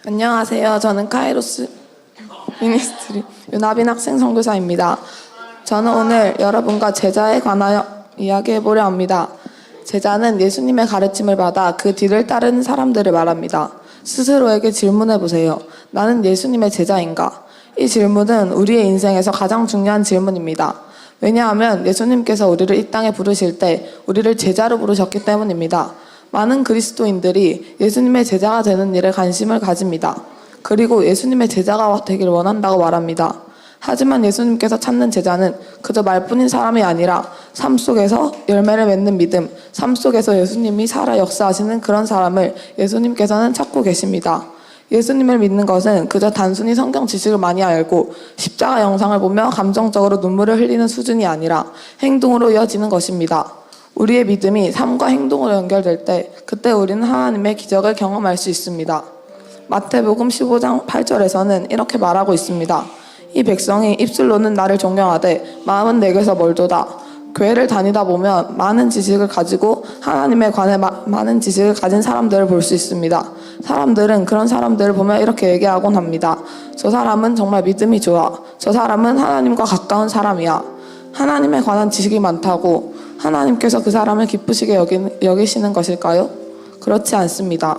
안녕하세요. 저는 카이로스 미니스트리 윤하빈 학생 선교사입니다. 저는 오늘 여러분과 제자에 관하여 이야기해보려 합니다. 제자는 예수님의 가르침을 받아 그 뒤를 따르는 사람들을 말합니다. 스스로에게 질문해보세요. 나는 예수님의 제자인가? 이 질문은 우리의 인생에서 가장 중요한 질문입니다. 왜냐하면 예수님께서 우리를 이 땅에 부르실 때 우리를 제자로 부르셨기 때문입니다. 많은 그리스도인들이 예수님의 제자가 되는 일에 관심을 가집니다. 그리고 예수님의 제자가 되길 원한다고 말합니다. 하지만 예수님께서 찾는 제자는 그저 말뿐인 사람이 아니라 삶 속에서 열매를 맺는 믿음, 삶 속에서 예수님이 살아 역사하시는 그런 사람을 예수님께서는 찾고 계십니다. 예수님을 믿는 것은 그저 단순히 성경 지식을 많이 알고 십자가 영상을 보며 감정적으로 눈물을 흘리는 수준이 아니라 행동으로 이어지는 것입니다. 우리의 믿음이 삶과 행동으로 연결될 때 그때 우리는 하나님의 기적을 경험할 수 있습니다. 마태복음 15장 8절에서는 이렇게 말하고 있습니다. 이 백성이 입술로는 나를 존경하되 마음은 내게서 멀도다. 교회를 다니다 보면 많은 지식을 가지고 하나님에 관해 많은 지식을 가진 사람들을 볼 수 있습니다. 사람들은 그런 사람들을 보면 이렇게 얘기하곤 합니다. 저 사람은 정말 믿음이 좋아. 저 사람은 하나님과 가까운 사람이야. 하나님에 관한 지식이 많다고 하나님께서 그 사람을 기쁘시게 여기시는 것일까요? 그렇지 않습니다.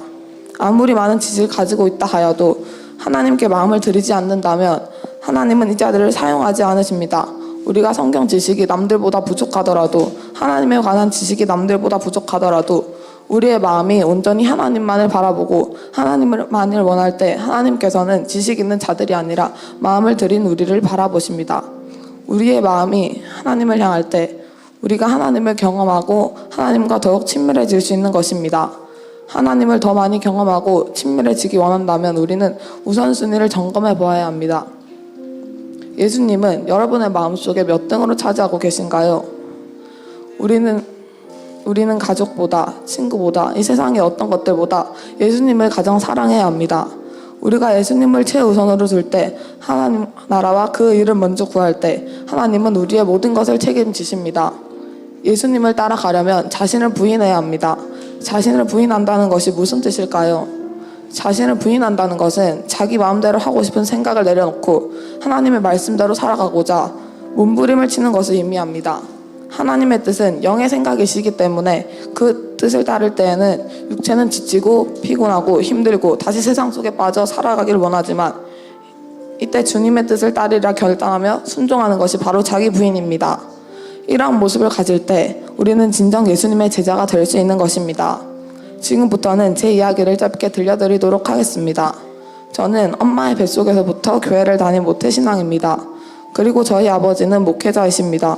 아무리 많은 지식을 가지고 있다 하여도 하나님께 마음을 들이지 않는다면 하나님은 이 자들을 사용하지 않으십니다. 우리가 성경 지식이 남들보다 부족하더라도 하나님에 관한 지식이 남들보다 부족하더라도 우리의 마음이 온전히 하나님만을 바라보고 하나님만을 원할 때 하나님께서는 지식 있는 자들이 아니라 마음을 들인 우리를 바라보십니다. 우리의 마음이 하나님을 향할 때 우리가 하나님을 경험하고 하나님과 더욱 친밀해질 수 있는 것입니다. 하나님을 더 많이 경험하고 친밀해지기 원한다면 우리는 우선순위를 점검해 보아야 합니다. 예수님은 여러분의 마음속에 몇 등으로 차지하고 계신가요? 우리는 가족보다, 친구보다, 이 세상의 어떤 것들보다 예수님을 가장 사랑해야 합니다. 우리가 예수님을 최우선으로 둘 때, 하나님 나라와 그 일을 먼저 구할 때 하나님은 우리의 모든 것을 책임지십니다. 예수님을 따라가려면 자신을 부인해야 합니다. 자신을 부인한다는 것이 무슨 뜻일까요? 자신을 부인한다는 것은 자기 마음대로 하고 싶은 생각을 내려놓고 하나님의 말씀대로 살아가고자 몸부림을 치는 것을 의미합니다. 하나님의 뜻은 영의 생각이시기 때문에 그 뜻을 따를 때에는 육체는 지치고 피곤하고 힘들고 다시 세상 속에 빠져 살아가길 원하지만 이때 주님의 뜻을 따르리라 결단하며 순종하는 것이 바로 자기 부인입니다. 이러한 모습을 가질 때 우리는 진정 예수님의 제자가 될 수 있는 것입니다. 지금부터는 제 이야기를 짧게 들려드리도록 하겠습니다. 저는 엄마의 뱃속에서부터 교회를 다닌 모태신앙입니다. 그리고 저희 아버지는 목회자이십니다.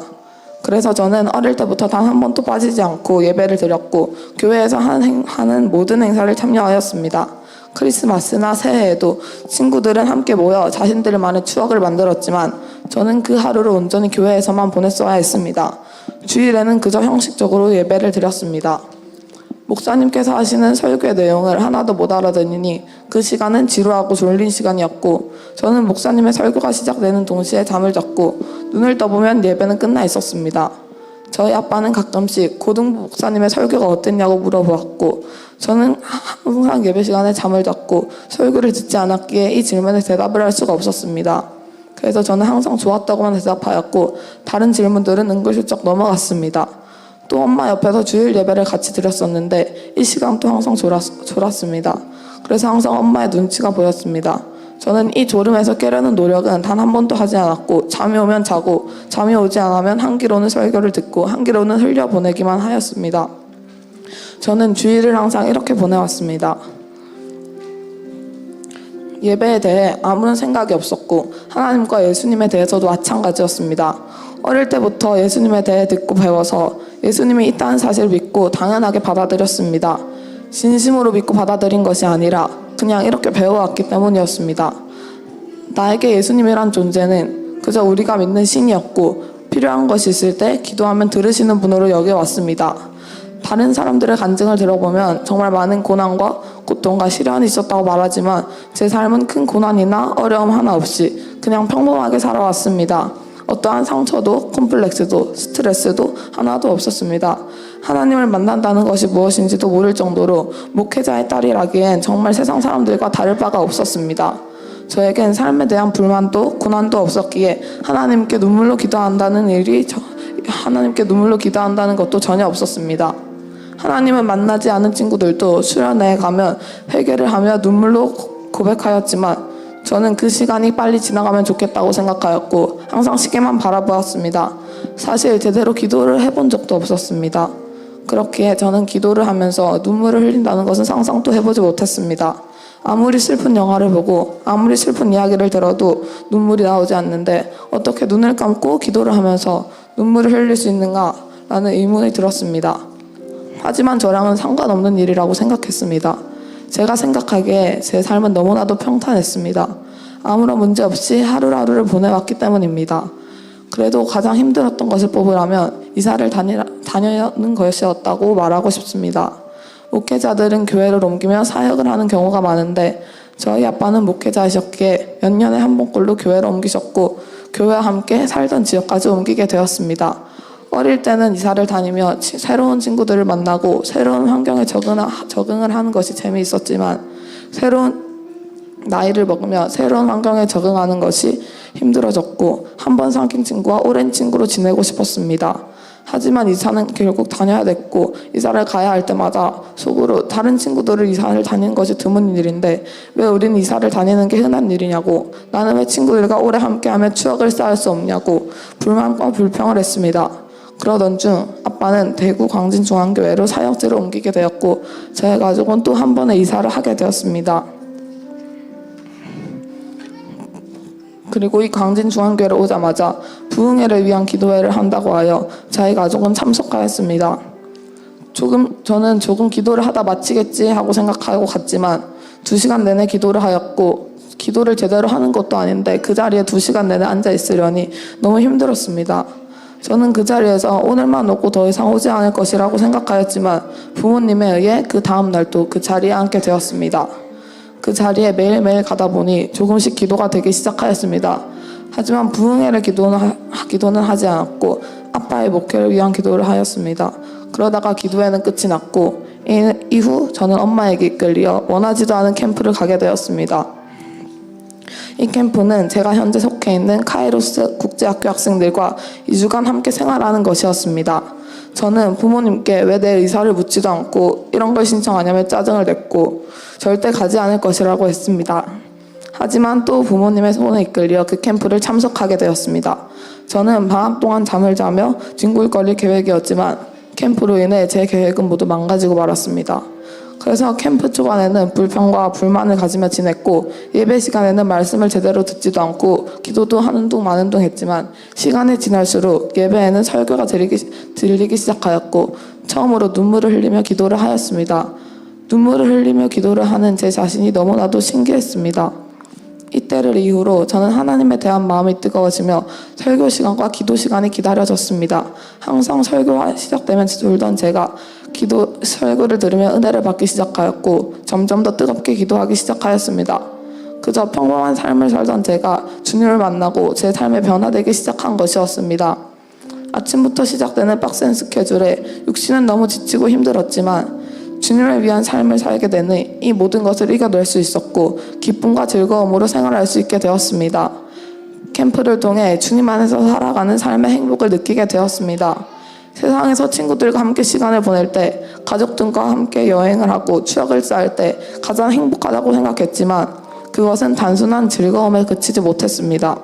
그래서 저는 어릴 때부터 단 한 번도 빠지지 않고 예배를 드렸고 교회에서 하는 모든 행사를 참여하였습니다. 크리스마스나 새해에도 친구들은 함께 모여 자신들만의 추억을 만들었지만 저는 그 하루를 온전히 교회에서만 보냈어야 했습니다. 주일에는 그저 형식적으로 예배를 드렸습니다. 목사님께서 하시는 설교의 내용을 하나도 못 알아듣으니 그 시간은 지루하고 졸린 시간이었고 저는 목사님의 설교가 시작되는 동시에 잠을 잤고 눈을 떠보면 예배는 끝나 있었습니다. 저희 아빠는 가끔씩 고등부 목사님의 설교가 어땠냐고 물어보았고 저는 항상 예배 시간에 잠을 잤고 설교를 듣지 않았기에 이 질문에 대답을 할 수가 없었습니다. 그래서 저는 항상 좋았다고만 대답하였고 다른 질문들은 은근슬쩍 넘어갔습니다. 또 엄마 옆에서 주일 예배를 같이 드렸었는데 이 시간도 항상 졸았습니다. 그래서 항상 엄마의 눈치가 보였습니다. 저는 이 졸음에서 깨려는 노력은 단 한 번도 하지 않았고 잠이 오면 자고 잠이 오지 않으면 한기로는 설교를 듣고 한기로는 흘려보내기만 하였습니다. 저는 주일을 항상 이렇게 보내왔습니다. 예배에 대해 아무런 생각이 없었고 하나님과 예수님에 대해서도 마찬가지였습니다. 어릴 때부터 예수님에 대해 듣고 배워서 예수님이 있다는 사실을 믿고 당연하게 받아들였습니다. 진심으로 믿고 받아들인 것이 아니라 그냥 이렇게 배워왔기 때문이었습니다. 나에게 예수님이란 존재는 그저 우리가 믿는 신이었고 필요한 것이 있을 때 기도하면 들으시는 분으로 여겨왔습니다. 다른 사람들의 간증을 들어보면 정말 많은 고난과 고통과 시련이 있었다고 말하지만 제 삶은 큰 고난이나 어려움 하나 없이 그냥 평범하게 살아왔습니다. 어떠한 상처도 콤플렉스도 스트레스도 하나도 없었습니다. 하나님을 만난다는 것이 무엇인지도 모를 정도로 목회자의 딸이라기엔 정말 세상 사람들과 다를 바가 없었습니다. 저에겐 삶에 대한 불만도 고난도 없었기에 하나님께 눈물로 기도한다는 것도 전혀 없었습니다. 하나님을 만나지 않은 친구들도 수련회에 가면 회개를 하며 눈물로 고백하였지만 저는 그 시간이 빨리 지나가면 좋겠다고 생각하였고 항상 시계만 바라보았습니다. 사실 제대로 기도를 해본 적도 없었습니다. 그렇기에 저는 기도를 하면서 눈물을 흘린다는 것은 상상도 해보지 못했습니다. 아무리 슬픈 영화를 보고 아무리 슬픈 이야기를 들어도 눈물이 나오지 않는데 어떻게 눈을 감고 기도를 하면서 눈물을 흘릴 수 있는가라는 의문이 들었습니다. 하지만 저랑은 상관없는 일이라고 생각했습니다. 제가 생각하기에 제 삶은 너무나도 평탄했습니다. 아무런 문제 없이 하루하루를 보내왔기 때문입니다. 그래도 가장 힘들었던 것을 뽑으라면 이사를 다니는 것이었다고 말하고 싶습니다. 목회자들은 교회를 옮기며 사역을 하는 경우가 많은데 저희 아빠는 목회자이셨기에 몇 년에 한 번꼴로 교회를 옮기셨고 교회와 함께 살던 지역까지 옮기게 되었습니다. 어릴 때는 이사를 다니며 새로운 친구들을 만나고 새로운 환경에 적응을 하는 것이 재미있었지만 나이를 먹으며 새로운 환경에 적응하는 것이 힘들어졌고 한 번 사귄 친구와 오랜 친구로 지내고 싶었습니다. 하지만 이사는 결국 다녀야 됐고 이사를 가야 할 때마다 속으로 다른 친구들을 이사를 다니는 것이 드문 일인데 왜 우린 이사를 다니는 게 흔한 일이냐고 나는 왜 친구들과 오래 함께하며 추억을 쌓을 수 없냐고 불만과 불평을 했습니다. 그러던 중 아빠는 대구 광진중앙교회로 사역지를 옮기게 되었고 저희 가족은 또 한 번의 이사를 하게 되었습니다. 그리고 이 광진중앙교회를 오자마자 부흥회를 위한 기도회를 한다고 하여 저희 가족은 참석하였습니다. 저는 조금 기도를 하다 마치겠지 하고 생각하고 갔지만 2시간 내내 기도를 하였고 기도를 제대로 하는 것도 아닌데 그 자리에 2시간 내내 앉아 있으려니 너무 힘들었습니다. 저는 그 자리에서 오늘만 오고 더 이상 오지 않을 것이라고 생각하였지만 부모님에 의해 그 다음 날도 그 자리에 앉게 되었습니다. 그 자리에 매일매일 가다 보니 조금씩 기도가 되기 시작하였습니다. 하지만 부흥회를 기도는 하지 않았고 아빠의 목회를 위한 기도를 하였습니다. 그러다가 기도회는 끝이 났고 이후 저는 엄마에게 이끌려 원하지도 않은 캠프를 가게 되었습니다. 이 캠프는 제가 현재 속해 있는 카이로스 국제학교 학생들과 2주간 함께 생활하는 것이었습니다. 저는 부모님께 왜 내 의사를 묻지도 않고 이런 걸 신청하냐며 짜증을 냈고 절대 가지 않을 것이라고 했습니다. 하지만 또 부모님의 손에 이끌려 그 캠프를 참석하게 되었습니다. 저는 방학 동안 잠을 자며 뒹굴거릴 계획이었지만 캠프로 인해 제 계획은 모두 망가지고 말았습니다. 그래서 캠프 초반에는 불평과 불만을 가지며 지냈고 예배 시간에는 말씀을 제대로 듣지도 않고 기도도 하는 둥 마는 둥 했지만 시간이 지날수록 예배에는 설교가 들리기 시작하였고 처음으로 눈물을 흘리며 기도를 하였습니다. 눈물을 흘리며 기도를 하는 제 자신이 너무나도 신기했습니다. 이때를 이후로 저는 하나님에 대한 마음이 뜨거워지며 설교 시간과 기도 시간이 기다려졌습니다. 항상 설교가 시작되면 졸던 제가 설교를 들으며 은혜를 받기 시작하였고 점점 더 뜨겁게 기도하기 시작하였습니다. 그저 평범한 삶을 살던 제가 주님을 만나고 제 삶에 변화되기 시작한 것이었습니다. 아침부터 시작되는 빡센 스케줄에 육신은 너무 지치고 힘들었지만 주님을 위한 삶을 살게 되니 이 모든 것을 이겨낼 수 있었고 기쁨과 즐거움으로 생활할 수 있게 되었습니다. 캠프를 통해 주님 안에서 살아가는 삶의 행복을 느끼게 되었습니다. 세상에서 친구들과 함께 시간을 보낼 때, 가족들과 함께 여행을 하고 추억을 쌓을 때 가장 행복하다고 생각했지만 그것은 단순한 즐거움에 그치지 못했습니다.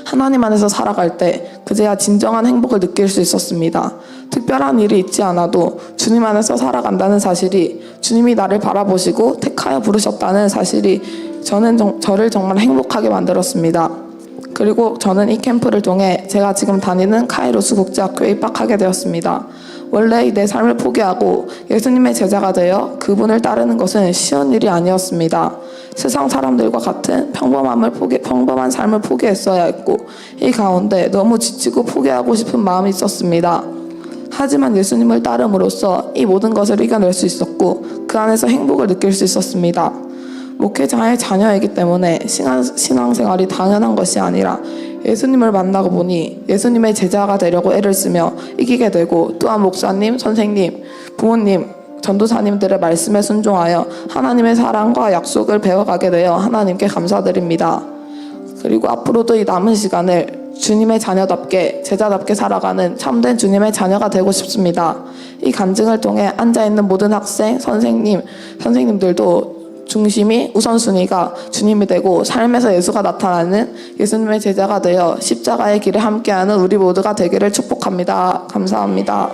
하나님 안에서 살아갈 때 그제야 진정한 행복을 느낄 수 있었습니다. 특별한 일이 있지 않아도 주님 안에서 살아간다는 사실이, 주님이 나를 바라보시고 택하여 부르셨다는 사실이 저를 정말 행복하게 만들었습니다. 그리고 저는 이 캠프를 통해 제가 지금 다니는 카이로스 국제학교에 입학하게 되었습니다. 원래 내 삶을 포기하고 예수님의 제자가 되어 그분을 따르는 것은 쉬운 일이 아니었습니다. 세상 사람들과 같은 평범한 삶을 포기했어야 했고 이 가운데 너무 지치고 포기하고 싶은 마음이 있었습니다. 하지만 예수님을 따름으로써 이 모든 것을 이겨낼 수 있었고 그 안에서 행복을 느낄 수 있었습니다. 목회자의 자녀이기 때문에 신앙생활이 당연한 것이 아니라 예수님을 만나고 보니 예수님의 제자가 되려고 애를 쓰며 이기게 되고, 또한 목사님, 선생님, 부모님, 전도사님들의 말씀에 순종하여 하나님의 사랑과 약속을 배워가게 되어 하나님께 감사드립니다. 그리고 앞으로도 이 남은 시간을 주님의 자녀답게, 제자답게 살아가는 참된 주님의 자녀가 되고 싶습니다. 이 간증을 통해 앉아있는 모든 학생, 선생님들도 중심이, 우선순위가 주님이 되고 삶에서 예수가 나타나는 예수님의 제자가 되어 십자가의 길에 함께하는 우리 모두가 되기를 축복합니다. 감사합니다.